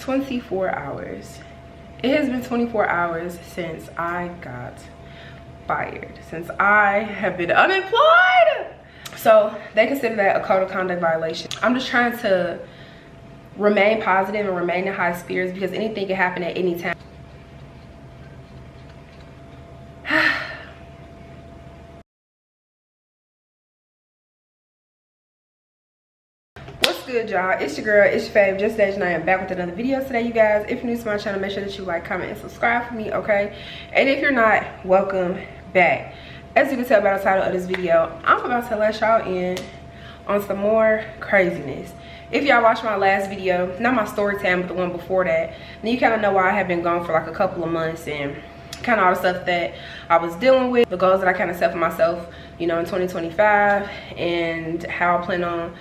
24 hours. It has been 24 hours since I got fired, since I have been unemployed. So they consider that a code of conduct violation. I'm just trying to remain positive and remain in high spirits because anything can happen at any time. What's good, y'all? It's your girl, it's your fave, Just Dej, and I am back with another video today, you guys. If you're new to my channel, make sure that you like, comment, and subscribe for me, okay? And if you're not, welcome back. As you can tell by the title of this video, I'm about to let y'all in on some more craziness. If y'all watched my last video, not my story time, but the one before that, then you kind of know why I have been gone for like a couple of months and kind of all the stuff that I was dealing with, the goals that I kind of set for myself, you know, in 2025, and how I plan on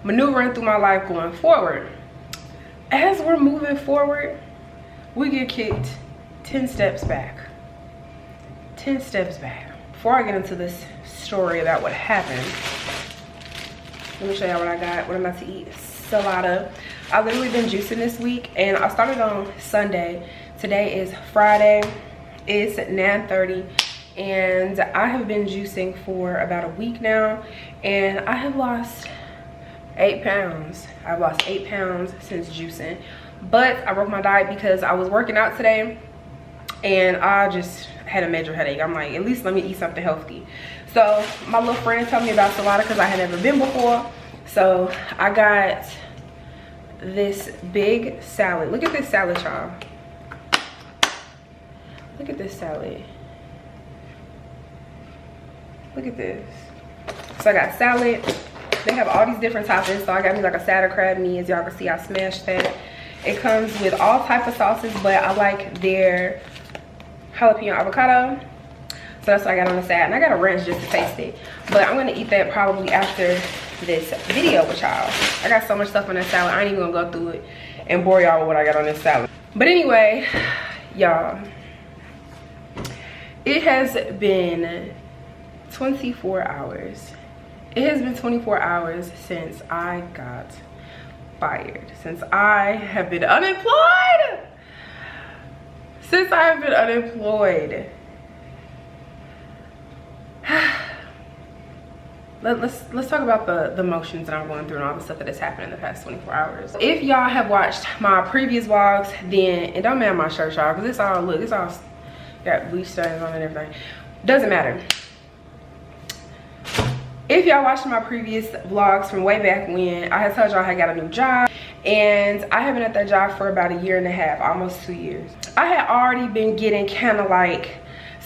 maneuvering through my life going forward. As we're moving forward, we get kicked 10 steps back. 10 steps back. Before I get into this story about what happened, let me show y'all what I got, what I'm about to eat. Salada. I've literally been juicing this week, and I started on Sunday. Today is Friday. It's 9:30, and I have been juicing for about a week now, and I have lost 8 pounds. I've lost 8 pounds since juicing, but I broke my diet because I was working out today, and I just had a major headache. I'm like, at least let me eat something healthy. So my little friend told me about Salada because I had never been before. So I got this big salad. Look at this salad, y'all. Look at this salad. Look at this. So I got salad. They have all these different toppings. So I got me like a salad crab meat. As y'all can see, I smashed that. It comes with all type of sauces, but I like their jalapeno avocado. So that's what I got on the side, and I got a ranch just to taste it. But I'm gonna eat that probably after this video with y'all. I got so much stuff on that salad, I ain't even gonna go through it and bore y'all with what I got on this salad. But anyway, y'all, it has been 24 hours. It has been 24 hours since I got fired, since I have been unemployed. Since I have been unemployed. Let's talk about the emotions that I'm going through and all the stuff that has happened in the past 24 hours. If y'all have watched my previous vlogs, then it don't matter my shirt, y'all, because it's all, look, it's all got bleach stains on it and everything. Doesn't matter. If y'all watched my previous vlogs from way back when, I had told y'all I got a new job, and I have been at that job for about 1.5 years, almost 2 years. I had already been getting kind of like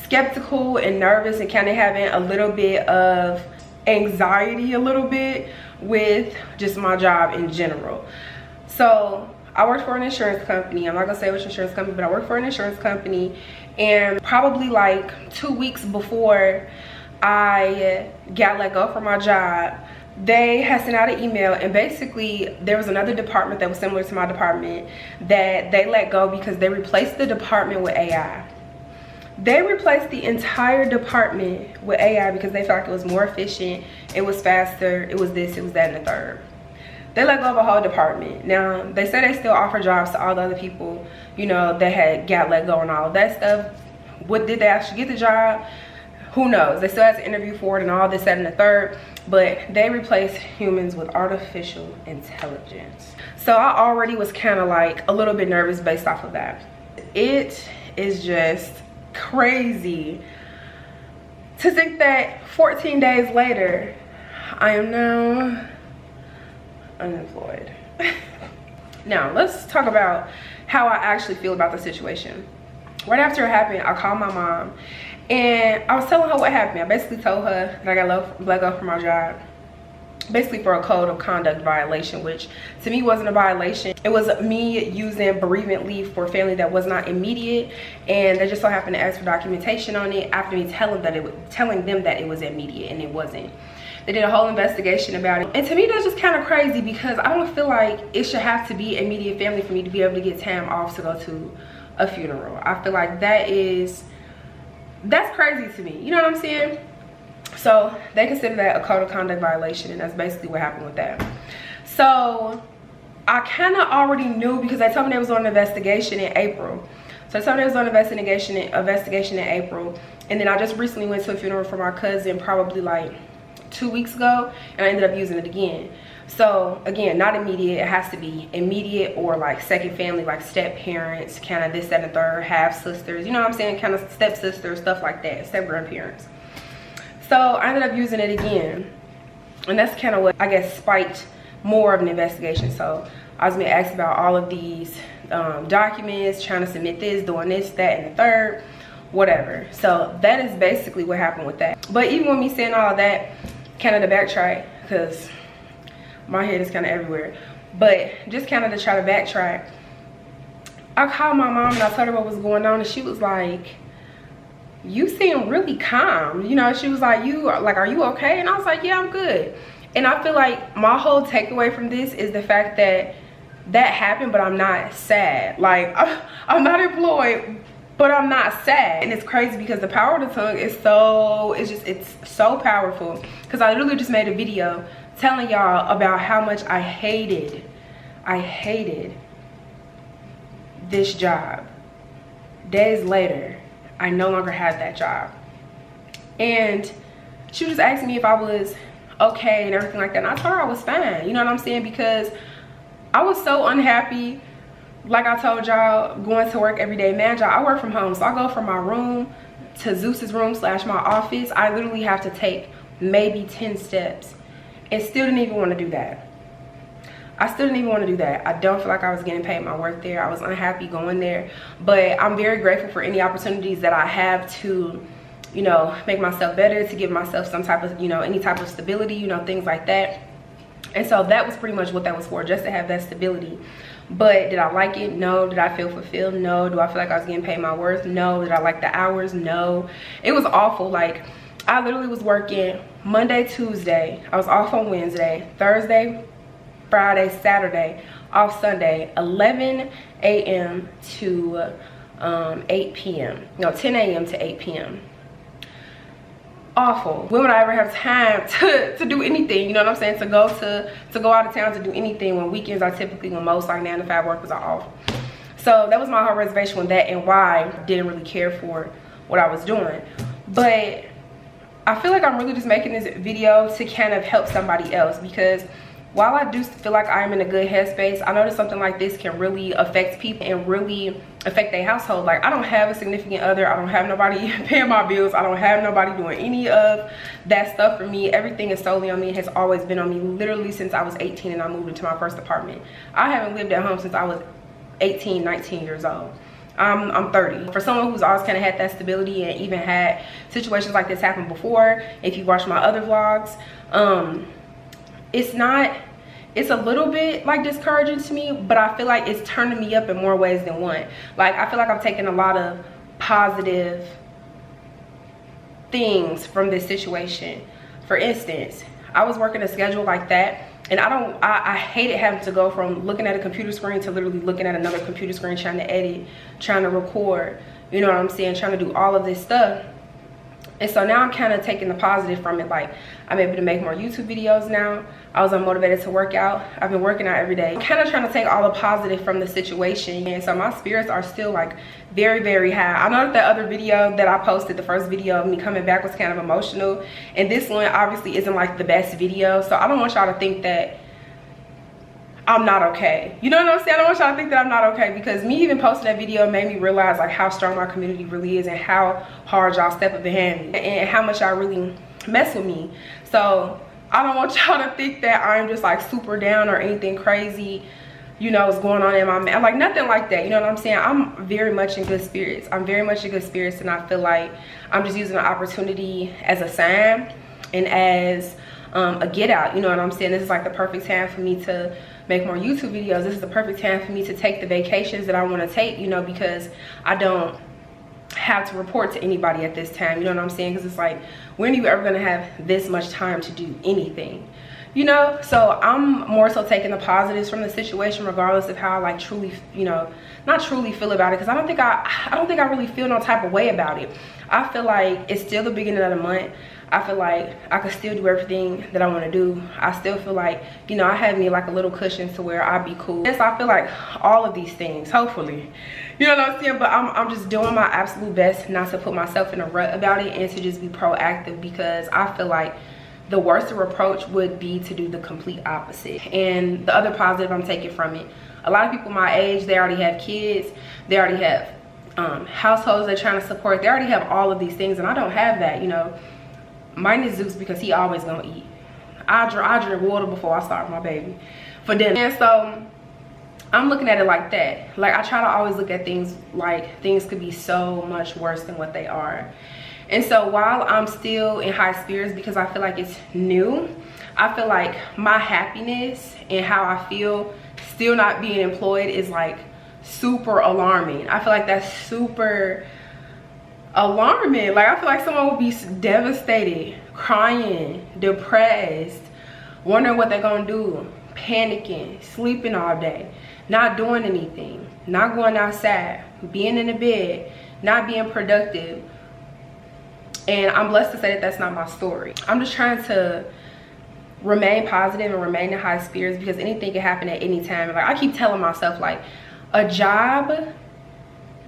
skeptical and nervous and kind of having a little bit of anxiety a little bit with just my job in general. So I worked for an insurance company. I'm not gonna say which insurance company, but I worked for an insurance company, and probably like 2 weeks before I got let go from my job, they had sent out an email, and basically there was another department that was similar to my department that they let go because they replaced the department with AI. They replaced the entire department with AI because they felt like it was more efficient, it was faster, it was this, it was that, and the third. They let go of a whole department. Now, they say they still offer jobs to all the other people, you know, that had got let go and all of that stuff. What, did they actually get the job? Who knows? They still have to interview for it and all this, that, and the third, but they replaced humans with artificial intelligence. So I already was kind of like a little bit nervous based off of that. It is just crazy to think that 14 days later, I am now unemployed. Now, let's talk about how I actually feel about the situation. Right after it happened, I called my mom, and I was telling her what happened. I basically told her that I got let go from my job, basically for a code of conduct violation, which to me wasn't a violation. It was me using bereavement leave for family that was not immediate, and they just so happened to ask for documentation on it after me telling them that it was immediate, and it wasn't. They did a whole investigation about it, and to me that's just kind of crazy because I don't feel like it should have to be immediate family for me to be able to get time off to go to a funeral. I feel like that's crazy to me, you know what I'm saying? So they consider that a code of conduct violation, and that's basically what happened with that. So I kind of already knew because they told me they was on an investigation in April. So they told me they was on an investigation in April. And then I just recently went to a funeral for my cousin probably like 2 weeks ago, and I ended up using it again. So again, not immediate. It has to be immediate or like second family, like step parents, kind of this, that, and the third, half sisters, you know what I'm saying, kind of step sisters, stuff like that, step grandparents. So I ended up using it again, and that's kind of what I guess spiked more of an investigation. So I was being asked about all of these documents, trying to submit this, doing this, that, and the third, whatever. So that is basically what happened with that. But even with me saying all of that, kind of to backtrack, because my head is kind of everywhere, but just kind of to try to backtrack, I called my mom and I told her what was going on, and she was like, you seem really calm, you know. She was like, are you okay? And I was like, yeah, I'm good. And I feel like my whole takeaway from this is the fact that that happened, but I'm not sad. Like, I'm not employed, but I'm not sad. And it's crazy because the power of the tongue is it's so powerful. Because I literally just made a video telling y'all about how much I hated this job. Days later, I no longer had that job. And she was just asking me if I was okay and everything like that, and I told her I was fine, you know what I'm saying, because I was so unhappy. Like I told y'all, going to work every day. Man, y'all, I work from home, so I go from my room to Zeus's room / my office. I literally have to take maybe 10 steps, and still didn't even want to do that. I still didn't even want to do that. I don't feel like I was getting paid my worth there. I was unhappy going there, but I'm very grateful for any opportunities that I have to, you know, make myself better, to give myself some type of, you know, any type of stability, you know, things like that. And so that was pretty much what that was for, just to have that stability. But did I like it? No. Did I feel fulfilled? No. Do I feel like I was getting paid my worth? No. Did I like the hours? No. It was awful. Like, I literally was working Monday, Tuesday. I was off on Wednesday, Thursday, Friday, Saturday, off Sunday, 11 a.m. to 8 p.m. No, 10 a.m. to 8 p.m. Awful. When would I ever have time to do anything, you know what I'm saying, to go out of town to do anything when weekends are typically when most like 9 to 5 workers are off. So that was my whole reservation with that, and why I didn't really care for what I was doing. But I feel like I'm really just making this video to kind of help somebody else, because while I do feel like I'm in a good headspace, I know that something like this can really affect people and really affect their household. Like, I don't have a significant other. I don't have nobody paying my bills. I don't have nobody doing any of that stuff for me. Everything is solely on me. It has always been on me, literally since I was 18 and I moved into my first apartment. I haven't lived at home since I was 18, 19 years old. I'm 30. For someone who's always kind of had that stability and even had situations like this happen before, if you watch my other vlogs, it's a little bit like discouraging to me, but I feel like it's turning me up in more ways than one. Like, I feel like I'm taking a lot of positive things from this situation. For instance, I was working a schedule like that, and I hated having to go from looking at a computer screen to literally looking at another computer screen, trying to edit, trying to record, you know what I'm saying, trying to do all of this stuff. And so now I'm kind of taking the positive from it. Like, I'm able to make more YouTube videos now. I was unmotivated to work out. I've been working out every day. I'm kind of trying to take all the positive from the situation. And so my spirits are still like very, very high. I know that the other video that I posted, the first video of me coming back, was kind of emotional. And this one obviously isn't like the best video. So I don't want y'all to think that I'm not okay. You know what I'm saying? I don't want y'all to think that I'm not okay, because me even posting that video made me realize like how strong my community really is and how hard y'all step up behind me and how much y'all really mess with me. So I don't want y'all to think that I'm just like super down or anything crazy, you know, what's going on in my mind. Like, nothing like that, you know what I'm saying? I'm very much in good spirits. I'm very much in good spirits, and I feel like I'm just using the opportunity as a sign and as a get out, you know what I'm saying? This is like the perfect time for me to make more YouTube videos. This is the perfect time for me to take the vacations that I want to take, you know, because I don't have to report to anybody at this time, you know what I'm saying? Because it's like, when are you ever going to have this much time to do anything, you know? So I'm more so taking the positives from the situation, regardless of how I like truly, you know, not truly feel about it, because I don't think I really feel no type of way about it. I feel like it's still the beginning of the month. I feel like I could still do everything that I want to do. I still feel like, you know, I have me like a little cushion to where I'll be cool. And so I feel like all of these things, hopefully, you know what I'm saying? But I'm just doing my absolute best not to put myself in a rut about it and to just be proactive, because I feel like the worst approach would be to do the complete opposite. And the other positive I'm taking from it, a lot of people my age, they already have kids, they already have households they're trying to support, they already have all of these things, and I don't have that. You know, mine is Zeus because he always gonna eat. I drink water before I start my baby for dinner. And so I'm looking at it like that. Like, I try to always look at things like things could be so much worse than what they are. And so while I'm still in high spirits because I feel like it's new, I feel like my happiness and how I feel still not being employed is like super alarming. I feel like that's super alarming. Like, I feel like someone would be devastated, crying, depressed, wondering what they're gonna do, panicking, sleeping all day, not doing anything, not going outside, being in the bed, not being productive. And I'm blessed to say that that's not my story. I'm just trying to remain positive and remain in high spirits, because anything can happen at any time. Like, I keep telling myself, like, a job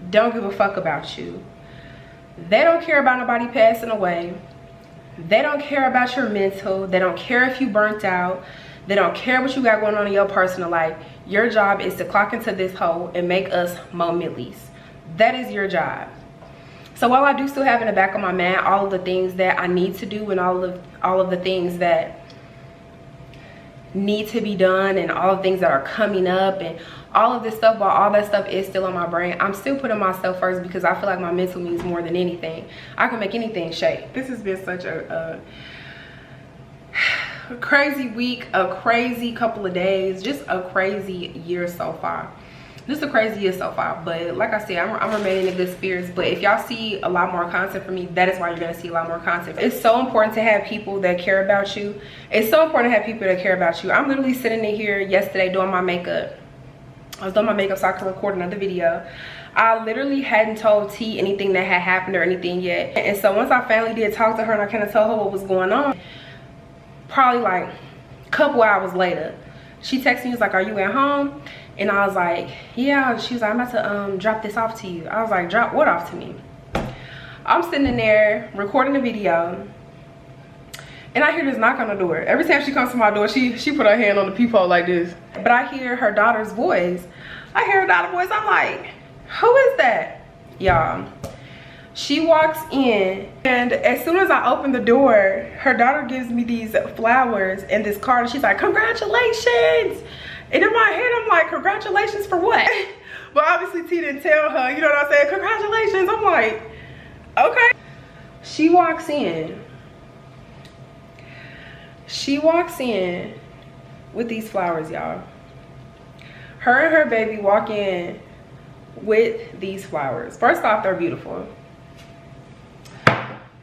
don't give a fuck about you. They don't care about nobody passing away. They don't care about your mental. They don't care if you burnt out. They don't care what you got going on in your personal life. Your job is to clock into this hole and make us more millies. That is your job. So while I do still have in the back of my mind all of the things that I need to do and all of the things that need to be done and all the things that are coming up and all of this stuff, while all that stuff is still on my brain, I'm still putting myself first, because I feel like my mental means more than anything. I can make anything shake. This has been such a crazy week, a crazy couple of days, just a crazy year so far. Just a crazy year so far. But like I said, I'm remaining in good spirits. But if y'all see a lot more content from me, that is why you're gonna see a lot more content. It's so important to have people that care about you. It's so important to have people that care about you. I'm literally sitting in here yesterday doing my makeup. I was doing my makeup so I could record another video. I literally hadn't told T anything that had happened or anything yet. And so once I finally did talk to her and I kind of told her what was going on, probably like a couple hours later, she texted me, was like, "Are you at home?" And I was like, "Yeah." She was like, "I'm about to drop this off to you." I was like, "Drop what off to me?" I'm sitting in there recording a video, and I hear this knock on the door. Every time she comes to my door, she put her hand on the peephole like this. But I hear her daughter's voice. I hear her daughter's voice. I'm like, who is that? Y'all, she walks in, and as soon as I open the door, her daughter gives me these flowers and this card, and she's like, "Congratulations." And in my head, I'm like, congratulations for what? But obviously T didn't tell her, you know what I'm saying? Congratulations. I'm like, okay. She walks in. She walks in with these flowers, y'all. Her and her baby walk in with these flowers. First off, they're beautiful.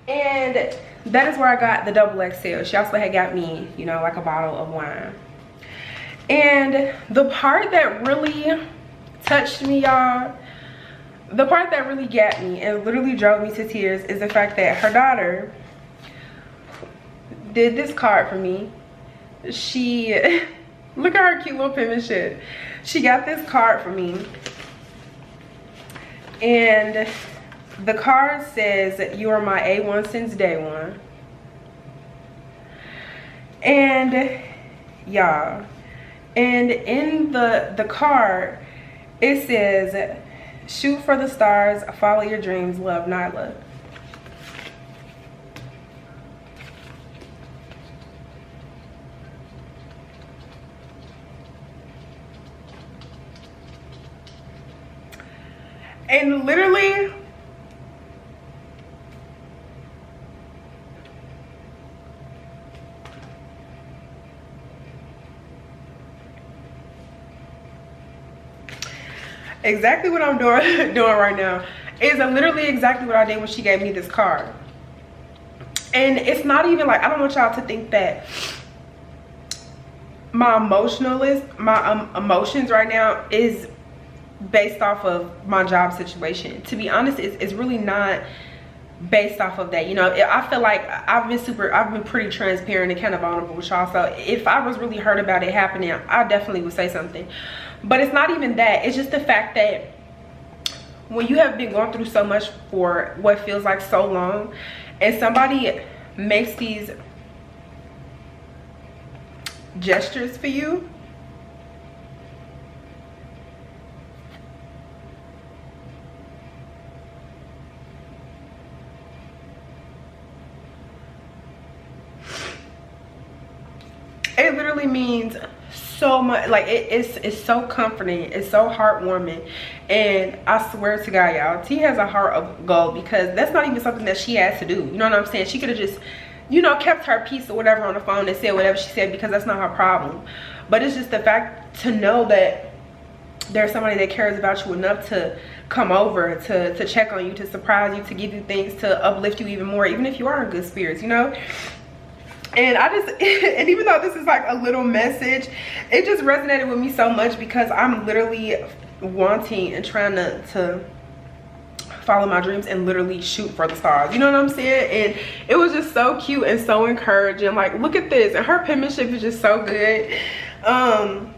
And that is where I got the XXL. She also had got me, you know, like a bottle of wine. And the part that really touched me, y'all, the part that really got me and literally drove me to tears is the fact that her daughter did this card for me. She, look at her cute little penmanship. She got this card for me. And the card says, "You are my A1 since day one." And y'all, and in the card, it says, "Shoot for the stars, follow your dreams, love, Nyla." And literally, exactly what I'm doing right now is literally exactly what I did when she gave me this card. And it's not even like, I don't want y'all to think that my emotions right now is based off of my job situation. To be honest, it's really not based off of that. You know, I feel like I've been pretty transparent and kind of vulnerable with y'all. So if I was really hurt about it happening, I definitely would say something. But it's not even that. It's just the fact that when you have been going through so much for what feels like so long, and somebody makes these gestures for you, it literally means so much. Like it's so comforting, it's so heartwarming. And I swear to God, y'all, T has a heart of gold, because that's not even something that she has to do. You know what I'm saying? She could have just, you know, kept her peace or whatever on the phone and said whatever she said, because that's not her problem. But it's just the fact to know that there's somebody that cares about you enough to come over, to check on you, to surprise you, to give you things, to uplift you even more, even if you are in good spirits, you know. And I just, and even though this is like a little message, it just resonated with me so much, because I'm literally wanting and trying to follow my dreams and literally shoot for the stars. You know what I'm saying? And it was just so cute and so encouraging. Like, look at this. And her penmanship is just so good. And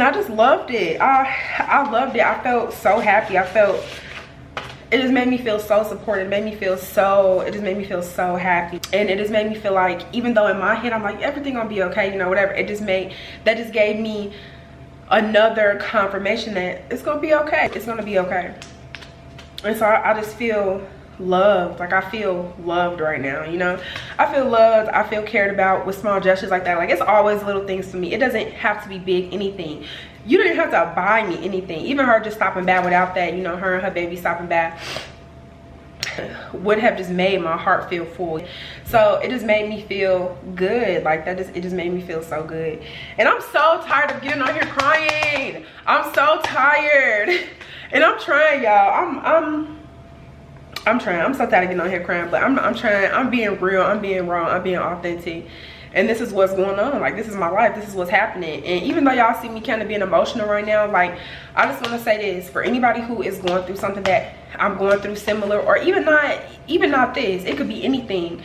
I just loved it. I loved it. I felt so happy. It just made me feel so supported. It just made me feel so happy. And it just made me feel like, even though in my head I'm like, everything gonna be okay, you know, whatever, that just gave me another confirmation that it's gonna be okay. It's gonna be okay. And so I just feel loved. Like, I feel loved right now, you know. I feel loved, I feel cared about with small gestures like that. Like, it's always little things for me. It doesn't have to be big, anything. You didn't have to buy me anything. Even her just stopping by without that, you know, her and her baby stopping by would have just made my heart feel full. So it just made me feel good. Like, it just made me feel so good. And I'm so tired of getting on here crying. I'm so tired. And I'm trying, y'all. I'm trying. I'm so tired of getting on here crying, but I'm trying. I'm being real. I'm being raw. I'm being authentic. And this is what's going on. Like, this is my life. This is what's happening. And even though y'all see me kind of being emotional right now, like, I just want to say this. For anybody who is going through something that I'm going through similar, or even not this, it could be anything.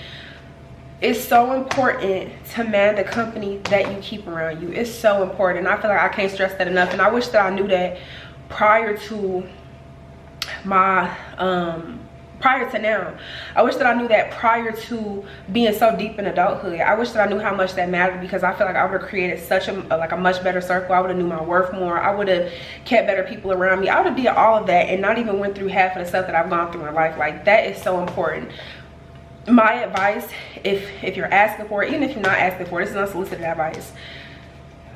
It's so important to man the company that you keep around you. It's so important. I feel like I can't stress that enough. And I wish that I knew that prior to now. I wish that I knew that prior to being so deep in adulthood. I wish that I knew how much that mattered, because I feel like I would have created such a much better circle. I would have knew my worth more. I would have kept better people around me. I would have did all of that and not even went through half of the stuff that I've gone through in life. Like, that is so important. My advice, if you're asking for it, even if you're not asking for it, this is unsolicited advice.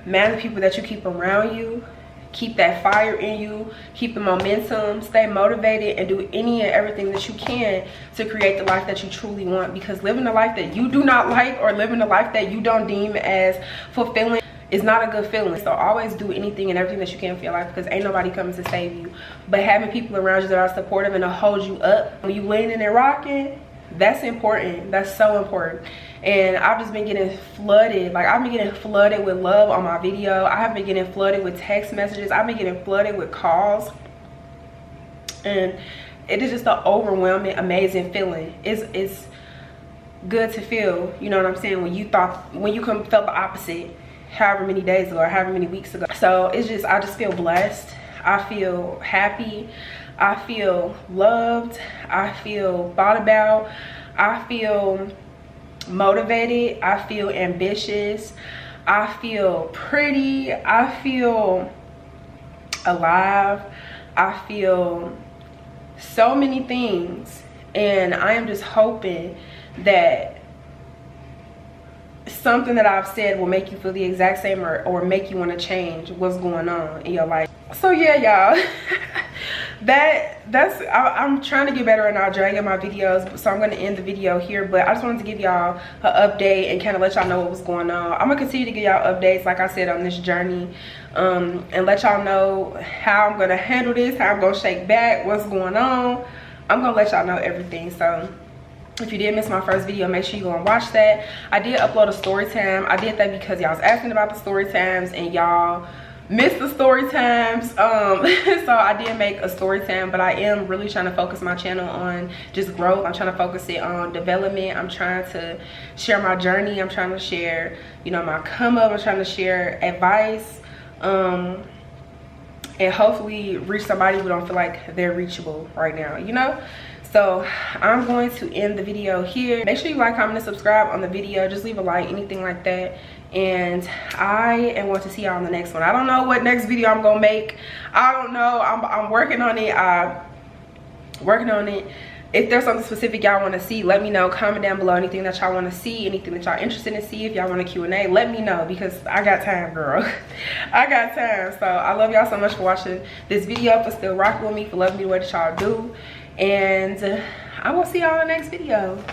Man, the people that you keep around you, keep that fire in you, keep the momentum, stay motivated, and do any and everything that you can to create the life that you truly want. Because living a life that you do not like, or living a life that you don't deem as fulfilling, is not a good feeling. So always do anything and everything that you can for your life, because ain't nobody coming to save you. But having people around you that are supportive and to hold you up when you leaning and rocking, that's important. That's so important. And I've just been getting flooded. Like, I've been getting flooded with love on my video. I have been getting flooded with text messages. I've been getting flooded with calls. And it is just an overwhelming, amazing feeling. It's good to feel, you know what I'm saying, when you felt the opposite however many days ago or however many weeks ago. So it's just, I just feel blessed. I feel happy. I feel loved. I feel thought about. I feel motivated. I feel ambitious. I feel pretty. I feel alive. I feel so many things. And I am just hoping that something that I've said will make you feel the exact same, or make you want to change what's going on in your life. So yeah, y'all. I'm trying to get better and I'll drag in my videos, so I'm going to end the video here. But I just wanted to give y'all an update and kind of let y'all know what was going on. I'm going to continue to give y'all updates, like I said, on this journey, and let y'all know how I'm going to handle this, how I'm going to shake back, what's going on. I'm going to let y'all know everything. So if you did miss my first video, make sure you go and watch that. I did upload a story time. I did that because y'all was asking about the story times, and y'all missed the story times. So I did make a story time, but I am really trying to focus my channel on just growth. I'm trying to focus it on development. I'm trying to share my journey. I'm trying to share, you know, my come up. I'm trying to share advice, and hopefully reach somebody who don't feel like they're reachable right now, you know. So I'm going to end the video here. Make sure you like, comment, and subscribe on the video. Just leave a like, anything like that. And I am going to see y'all on the next one. I don't know what next video I'm gonna make. I don't know. I'm working on it. If there's something specific y'all want to see, let me know. Comment down below anything that y'all want to see, anything that y'all interested in see. If y'all want a Q&A, let me know, because I got time, girl. I got time. So I love y'all so much for watching this video, for still rocking with me, for loving me the way that y'all do. And I will see y'all in the next video.